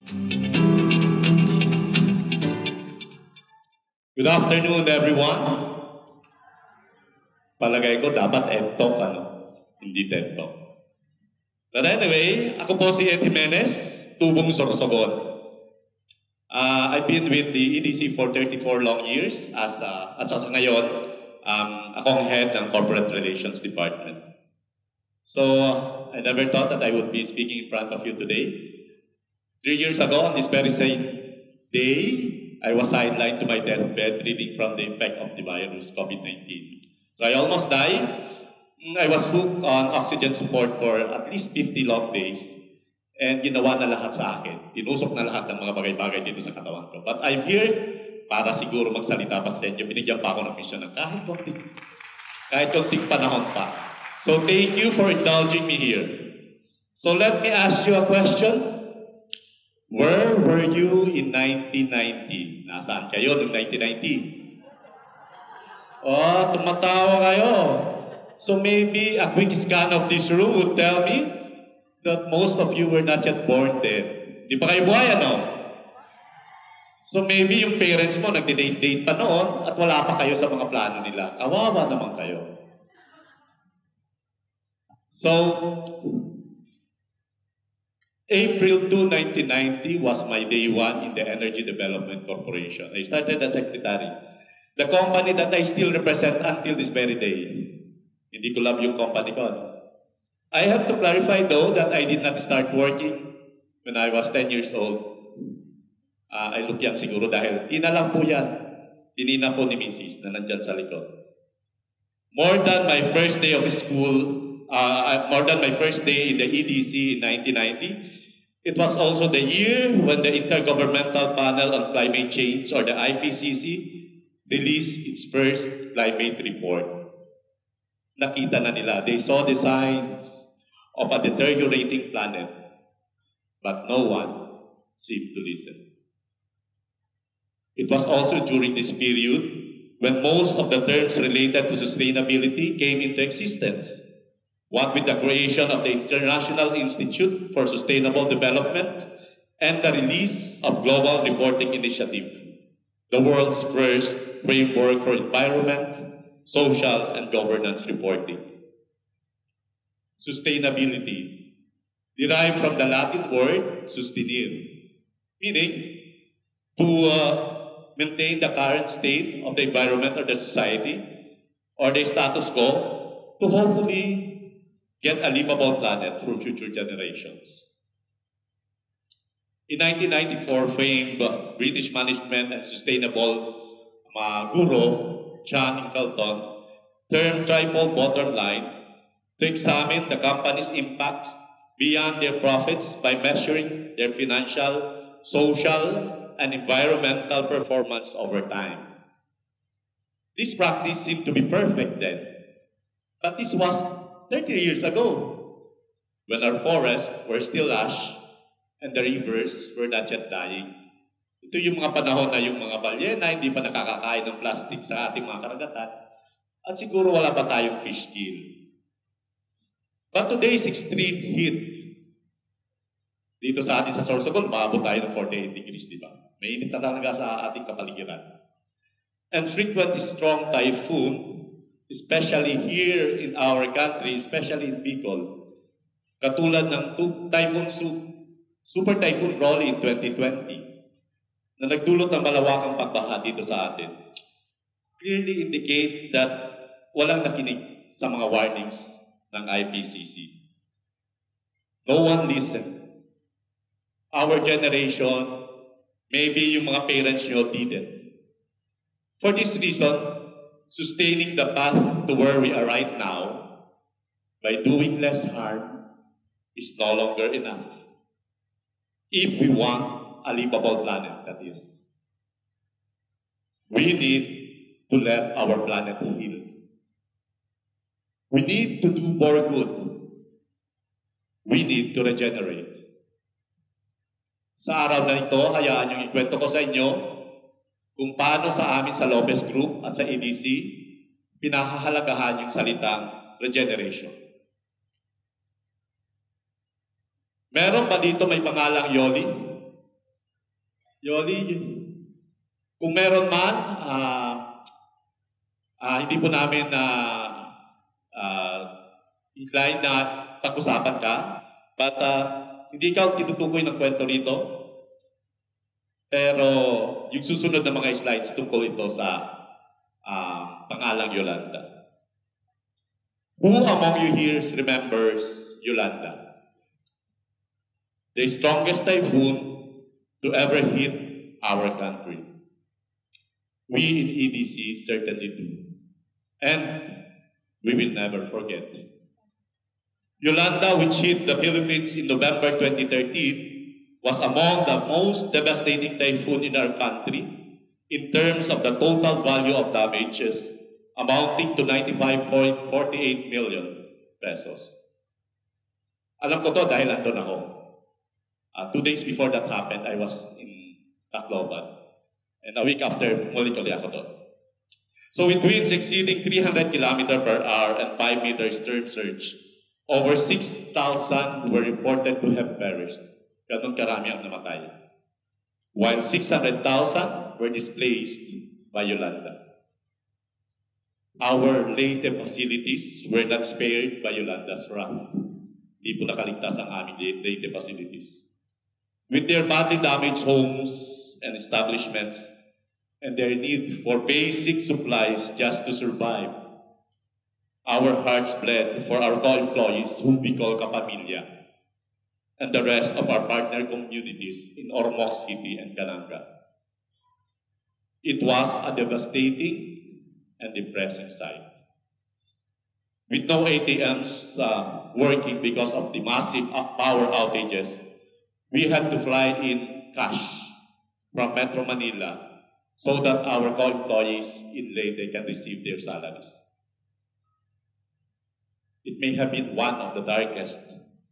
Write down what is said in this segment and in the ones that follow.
Good afternoon, everyone. Palagay ko dapat EdTalk, hindi TED Talk. But anyway, ako po si Ed Jimenez, Tubong Sorsogon. I've been with the EDC for 34 long years at sa ngayon, akong head ng Corporate Relations Department. So, I never thought that I would be speaking in front of you today. 3 years ago, on this very same day, I was sidelined to my deathbed reading from the effect of the virus, COVID-19. So I almost died. I was hooked on oxygen support for at least 50 long days. And ginawa na lahat sa akin. Tinusok na lahat ng mga bagay-bagay dito sa katawan ko. But I'm here para siguro magsalita pa sa inyo. Binigyan pa ako ng mission ng kahit konting panahon pa. So thank you for indulging me here. So let me ask you a question. Where were you in 1990? Nasaan kayo noong 1990? Oh, tumatawa kayo. So maybe a quick scan of this room would tell me that most of you were not yet born then. Di pa kayo buhay, So maybe yung parents mo nagdi-date pa noon at wala pa kayo sa mga plano nila. Kawawa naman kayo. So, April 2, 1990 was my day one in the Energy Development Corporation. I started as secretary. The company that I still represent until this very day. Hindi ko love yung company ko. I have to clarify though that I did not start working when I was 10 years old. I look young siguro dahil tina lang po yan. Tinina po ni Mrs. na nandyan sa likod. More than my first day of school, more than my first day in the EDC in 1990, it was also the year when the Intergovernmental Panel on Climate Change, or the IPCC, released its first climate report. Nakita na nila. They saw the signs of a deteriorating planet, but no one seemed to listen. It was also during this period when most of the terms related to sustainability came into existence. What with the creation of the International Institute for Sustainable Development and the release of Global Reporting Initiative, the world's first framework for environment, social, and governance reporting. Sustainability, derived from the Latin word sustenir, meaning to maintain the current state of the environment or the society or the status quo to hopefully get a livable planet for future generations. In 1994, famed British management and sustainable guru John Ingleton termed triple bottom line to examine the company's impacts beyond their profits by measuring their financial, social, and environmental performance over time. This practice seemed to be perfect then, but this was 30 years ago, when our forests were still lush and the rivers were not yet dying. Ito yung mga panahon na yung mga balyena hindi pa nakakakain ng plastic sa ating mga karagatan at siguro wala pa tayong fish kill. But today's extreme heat dito sa atin sa Sorsogon, maabot tayo ng 48 degrees, di ba? Mainit na talaga sa ating kapaligiran. And frequent strong typhoon, especially here in our country, especially in Bicol, katulad ng Super Typhoon Rolly in 2020, na nagdulot ng malawakang pagbaha dito sa atin, clearly indicate that walang nakinig sa mga warnings ng IPCC. No one listened. Our generation, maybe yung mga parents nyo didn't. For this reason, sustaining the path to where we are right now by doing less harm is no longer enough. If we want a livable planet, that is. We need to let our planet heal. We need to do more good. We need to regenerate. Sa araw na ito, hayaan yung ikwento ko sa inyo kung paano sa amin sa Lopez Group at sa EDC, pinahahalagahan yung salitang regeneration. Meron ba dito may pangalang Yoli? Yoli, kung meron man, hindi po namin inclined na pag-usapan ka, but hindi ikaw tinutukoy ng kwento rito, pero yung susunod na mga slides tungkol ito sa pangalang Yolanda. Who among you here remembers Yolanda? The strongest typhoon to ever hit our country. We in EDC certainly do. And we will never forget. Yolanda, which hit the Philippines in November 2013, was among the most devastating typhoon in our country in terms of the total value of damages, amounting to 95.48 million pesos. Alam ko to dahil andun ako. 2 days before that happened, I was in Tacloban. And a week after, muli ako doon. So with winds exceeding 300 km per hour and 5 meters storm surge, over 6,000 were reported to have perished. Ganun karami ang namatay. While 600,000 were displaced by Yolanda. Our Leyte facilities were not spared by Yolanda's wrath. Hindi po nakaligtas ang aming Leyte facilities. With their badly damaged homes and establishments, and their need for basic supplies just to survive, our hearts bled for our co-employees whom we call Kapamilya, and the rest of our partner communities in Ormoc City and Calanga. It was a devastating and depressing sight. With no ATMs working because of the massive power outages, we had to fly in cash from Metro Manila so that our co-employees in Leyte can receive their salaries. It may have been one of the darkest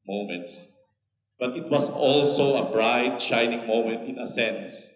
moments, but it was also a bright, shining moment in a sense,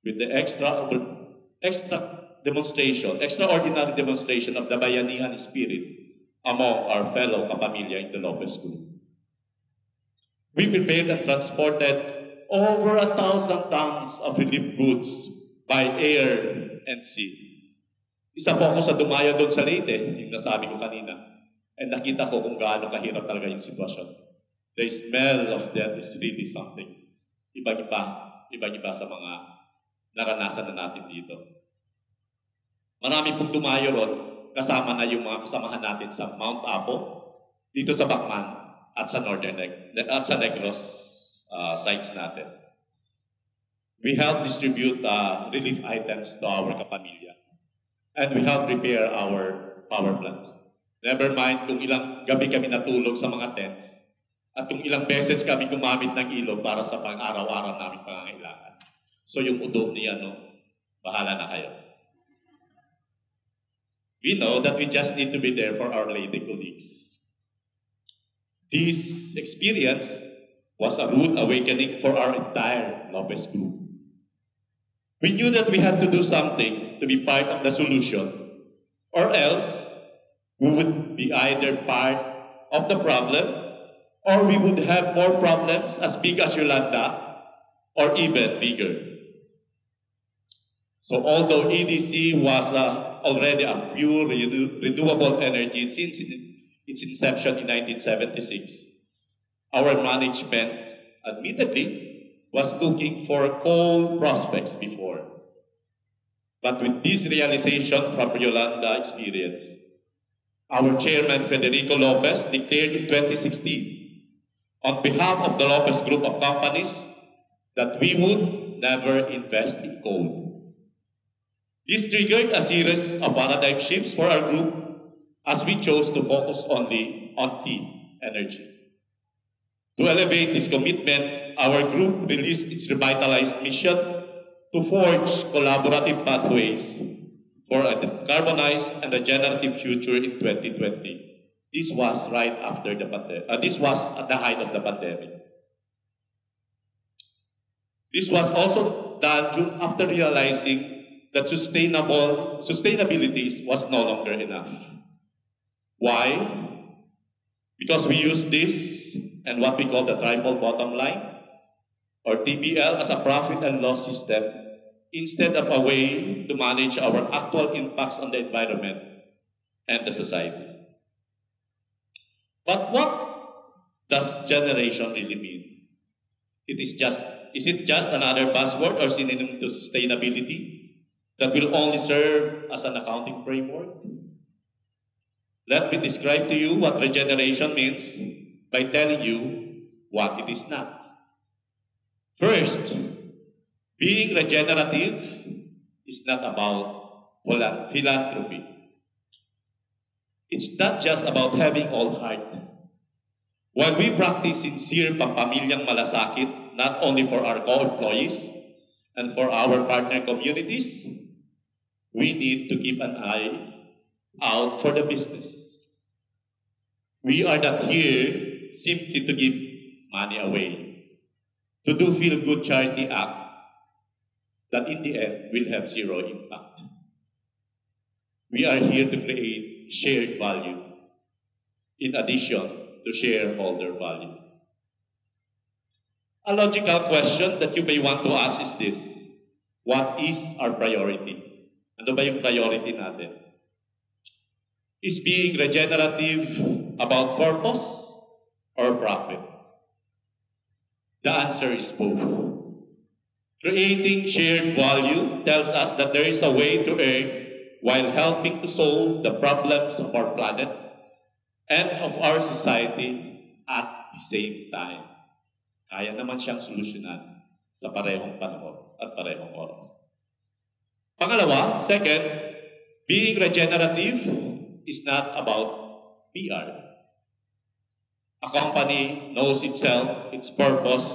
with the extraordinary demonstration of the Bayanihan spirit among our fellow Kapamilya in the Lopez Group. We prepared and transported over 1,000 tons of relief goods by air and sea. Isa po ako sa dumayo doon sa Leyte, yung nasabi ko kanina, and nakita ko kung gaano kahirap talaga yung sitwasyon. The smell of death is really something. Iba-iba sa mga naranasan na natin dito. Marami pong dumayo ron, kasama na yung mga kasamahan natin sa Mount Apo, dito sa Bacman, at sa Negros sites natin. We help distribute relief items to our kapamilya. And we help repair our power plants. Never mind kung ilang gabi kami natulog sa mga tents at kung ilang beses kami gumamit ng ilog para sa pang-araw-araw namin pangangailangan. So yung udog niya, bahala na kayo. We know that we just need to be there for our lady colleagues. This experience was a rude awakening for our entire Lopez Group. We knew that we had to do something to be part of the solution, or else we would be either part of the problem, or we would have more problems as big as Yolanda, or even bigger. So although EDC was already a pure renewable energy since its inception in 1976, our management admittedly was looking for coal prospects before. But with this realization from Yolanda experience, our chairman Federico Lopez declared in 2016, on behalf of the Lopez Group of companies, that we would never invest in coal. This triggered a series of paradigm shifts for our group as we chose to focus only on clean energy. To elevate this commitment, our group released its revitalized mission to forge collaborative pathways for a decarbonized and regenerative future in 2020. This was right after the pandemic. This was at the height of the pandemic. This was also done after realizing that sustainability was no longer enough. Why? Because we use this and what we call the triple bottom line, or TBL as a profit and loss system instead of a way to manage our actual impacts on the environment and the society. But what does generation really mean? Is it just another buzzword or synonym to sustainability that will only serve as an accounting framework? Let me describe to you what regeneration means by telling you what it is not. First, being regenerative is not about philanthropy. It's not just about having all heart. While we practice sincere pampamilyang malasakit, not only for our co-employees and for our partner communities, we need to keep an eye out for the business. We are not here simply to give money away, to do feel-good charity act that in the end will have zero impact. We are here to create shared value in addition to shareholder value. A logical question that you may want to ask is this: what is our priority? Ano ba yung priority natin? Is being regenerative about purpose or profit? The answer is both. Creating shared value tells us that there is a way to earn while helping to solve the problems of our planet and of our society at the same time. Kaya naman siyang solusyonan sa parehong panahon at parehong oras. Pangalawa, second, being regenerative is not about PR. A company knows itself, its purpose,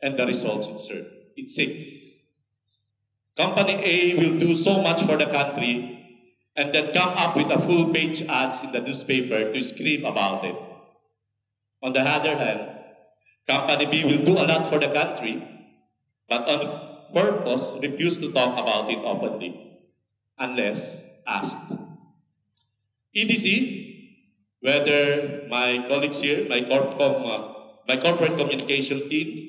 and the results it seeks. Company A will do so much for the country and then come up with a full-page ads in the newspaper to scream about it. On the other hand, Company B will do a lot for the country, but on purpose refuse to talk about it openly, unless asked. EDC, whether my colleagues here, my corporate communication teams,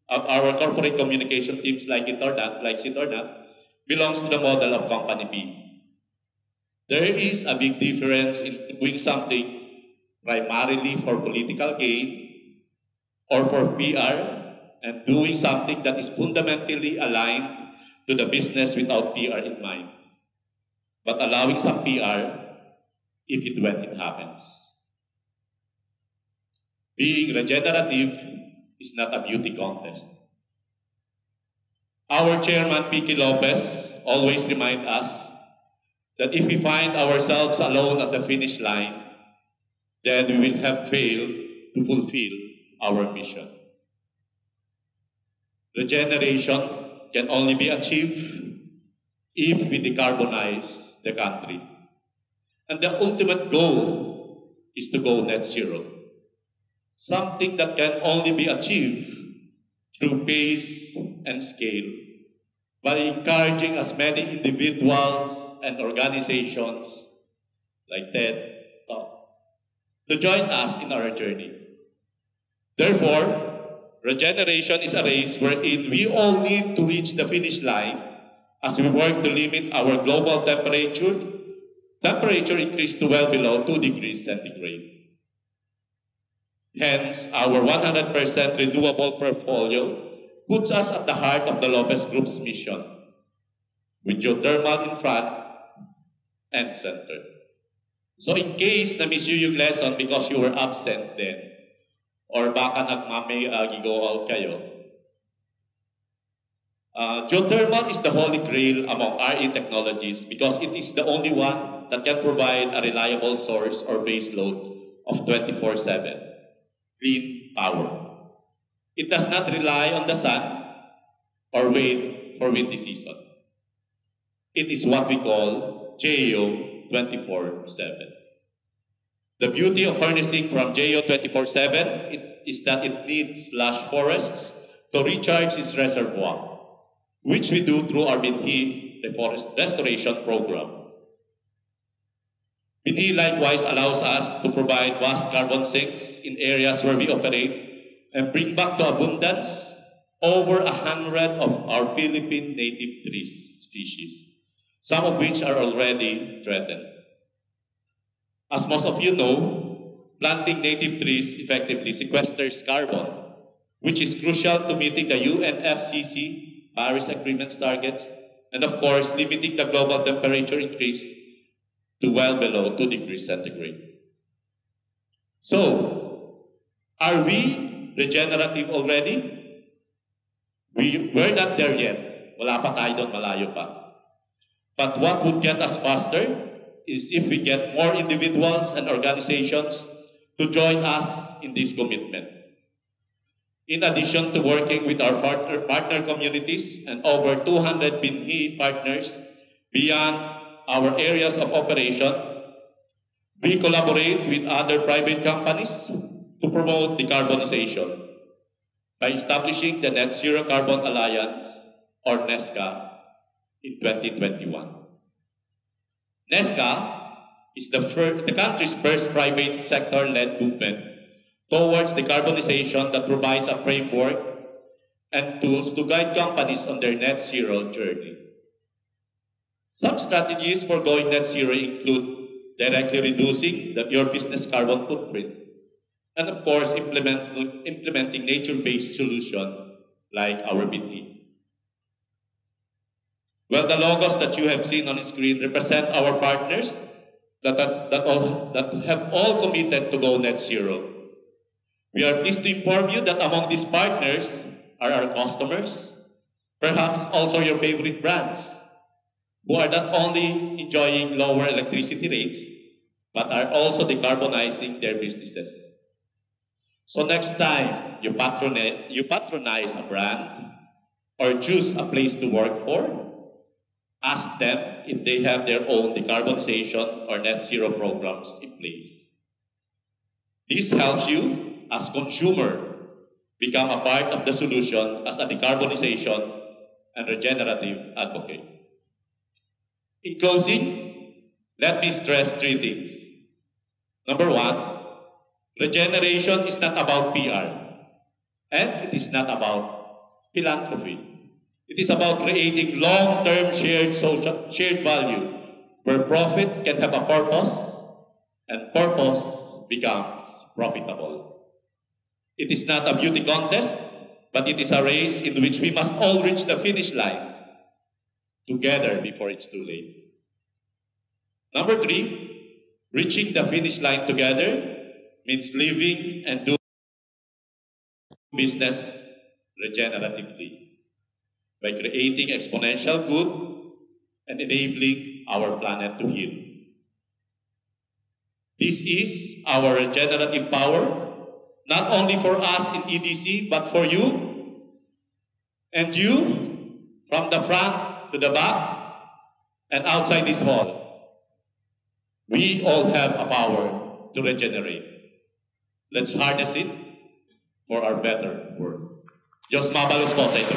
our corporate communication teams like Sitorna, belongs to the model of Company B. There is a big difference in doing something primarily for political gain or for PR and doing something that is fundamentally aligned to the business without PR in mind, but allowing some PR when it happens. Being regenerative is not a beauty contest. Our chairman, Piqui Lopez, always reminds us that if we find ourselves alone at the finish line, then we will have failed to fulfill our mission. Regeneration can only be achieved if we decarbonize the country. And the ultimate goal is to go net zero. Something that can only be achieved through pace and scale by encouraging as many individuals and organizations like TED to join us in our journey. Therefore, regeneration is a race wherein we all need to reach the finish line as we work to limit our global temperature increase to well below 2 degrees centigrade. Hence, our 100% renewable portfolio puts us at the heart of the Lopez Group's mission, with geothermal in front and center. So in case na-miss you yung lesson because you were absent then, or baka nagmamay-go out kayo, geothermal is the holy grail among RE technologies because it is the only one that can provide a reliable source or base load of 24/7 clean power. It does not rely on the sun or wait for windy season. It is what we call GEO 24/7. The beauty of harnessing from GEO 24/7 is that it needs lush forests to recharge its reservoir, which we do through our Binhi restoration program. Binhi likewise allows us to provide vast carbon sinks in areas where we operate and bring back to abundance over 100 of our Philippine native tree species, some of which are already threatened. As most of you know, planting native trees effectively sequesters carbon, which is crucial to meeting the UNFCCC Paris Agreement's targets, and of course, limiting the global temperature increase to well below 2 degrees centigrade. So, are we regenerative already? We're not there yet. Wala pa tayo doon, malayo pa. But what would get us faster is if we get more individuals and organizations to join us in this commitment. In addition to working with our partner communities and over 200 Binhi partners beyond our areas of operation, we collaborate with other private companies to promote decarbonization by establishing the Net Zero Carbon Alliance, or NEZCA, in 2021. NEZCA is the country's first private sector-led movement towards decarbonization that provides a framework and tools to guide companies on their net zero journey. Some strategies for going net zero include directly reducing your business carbon footprint, and of course, implementing nature-based solutions like our BT. Well, the logos that you have seen on the screen represent our partners that have all committed to go net zero. We are pleased to inform you that among these partners are our customers, perhaps also your favorite brands, who are not only enjoying lower electricity rates, but are also decarbonizing their businesses. So next time you patronize a brand or choose a place to work for, ask them if they have their own decarbonization or net zero programs in place. This helps you, as consumer, become a part of the solution as a decarbonization and regenerative advocate. In closing, let me stress 3 things. Number 1, regeneration is not about PR, and it is not about philanthropy. It is about creating long-term shared value where profit can have a purpose and purpose becomes profitable. It is not a beauty contest, but it is a race in which we must all reach the finish line together before it's too late. Number 3, reaching the finish line together means living and doing business regeneratively by creating exponential good and enabling our planet to heal. This is our regenerative power, not only for us in EDC, but for you and you from the front to the back and outside this hall. We all have a power to regenerate. Let's harness it for our better world. Diyos mabalos po sa ito.